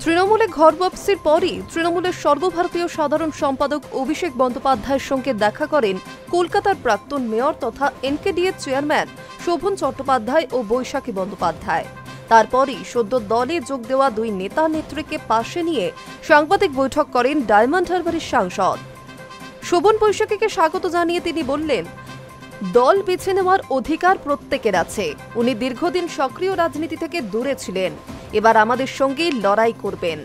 তৃণমূলে ঘর ওয়াপসির পরই তৃণমূলের সর্বভারতীয় সাধারণ সম্পাদক অভিষেক বন্দ্যোপাধ্যায়ের সঙ্গে দেখা করেন কলকাতার প্রাক্তন মেয়র তথা এনকেডিএ চেয়ারম্যান শোভন চট্টোপাধ্যায় ও বৈশাখী বন্দ্যোপাধ্যায়। তারপরই সদ্য দলে যোগ দেওয়া দুই নেতা নেত্রীকে পাশে নিয়ে সাংবাদিক বৈঠক করেন ডায়মন্ড হারবারের সাংসদ। শোভন বৈশাখীকে স্বাগত জানিয়ে তিনি বললেন, দল বেছে নেওয়ার অধিকার প্রত্যেকের আছে। উনি দীর্ঘদিন সক্রিয় রাজনীতি থেকে দূরে ছিলেন, এবার আমাদের সঙ্গেই লড়াই করবেন।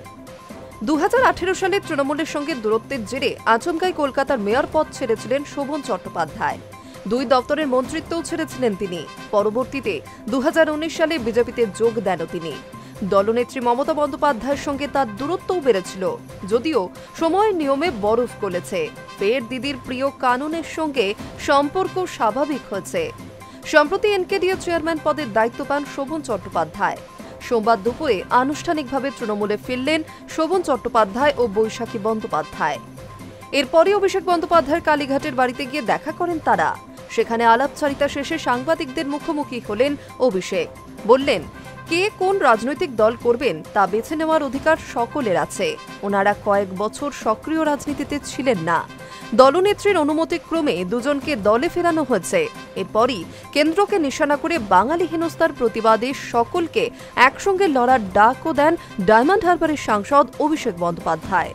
2018 সালে তৃণমূলের সঙ্গে দূরত্বের জেরে আচমকাই কলকাতার মেয়র পদ ছেড়েছিলেন শোভন চট্টোপাধ্যায়। দুই দপ্তরের মন্ত্রিত্বও ছেড়েছিলেন তিনি। পরবর্তীতে 2019 সালে বিজেপিতে যোগ দেন তিনি। দলনেত্রী মমতা বন্দ্যোপাধ্যায়ের সঙ্গে তার দূরত্বও বেড়েছিল, যদিও সময়ের নিয়মে বরফ গলেছে। ফের দিদির প্রিয় কানুনের সঙ্গে সম্পর্ক স্বাভাবিক হয়েছে। সম্প্রতি এনকেডিএ চেয়ারম্যান পদের দায়িত্ব পান শোভন চট্টোপাধ্যায়। সোমবার দুপুরে আনুষ্ঠানিকভাবে তৃণমূলে ফিরলেন শোভন চট্টোপাধ্যায় ও বৈশাখী বন্দ্যোপাধ্যায়। এরপরই অভিষেক বন্দ্যোপাধ্যায়ের কালীঘাটের বাড়িতে গিয়ে দেখা করেন তারা। সেখানে আলাপচারিতা শেষে সাংবাদিকদের মুখোমুখি হলেন অভিষেক। বললেন, কে কোন রাজনৈতিক দল করবেন তা বেছে নেওয়ার অধিকার সকলের আছে। ওনারা কয়েক বছর সক্রিয় রাজনীতিতে ছিলেন না। দলনেত্রীর অনুমতিক্রমে দুজনকে দলে ফেরানো হয়েছে। এরপরই কেন্দ্রকে নিশানা করে বাঙালি হেনস্থার প্রতিবাদে সকলকে একসঙ্গে লড়ার ডাকও দেন ডায়মন্ড হারবারের সাংসদ অভিষেক বন্দ্যোপাধ্যায়।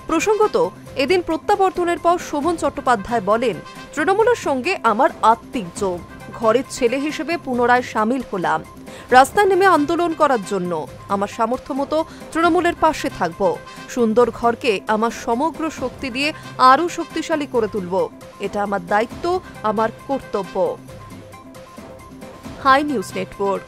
প্রসঙ্গত, এদিন প্রত্যাবর্তনের পর শোভন চট্টোপাধ্যায় বলেন, তৃণমূলের সঙ্গে আমার আত্মিক যোগ। ঘরের ছেলে হিসেবে পুনরায় সামিল হলাম। রাস্তায় নেমে আন্দোলন করার জন্য আমার সামর্থ্য মতো তৃণমূলের পাশে থাকব। সুন্দর ঘরকে আমার সমগ্র শক্তি দিয়ে আরও শক্তিশালী করে তুলব। এটা আমার দায়িত্ব, আমার কর্তব্য। Hi News network.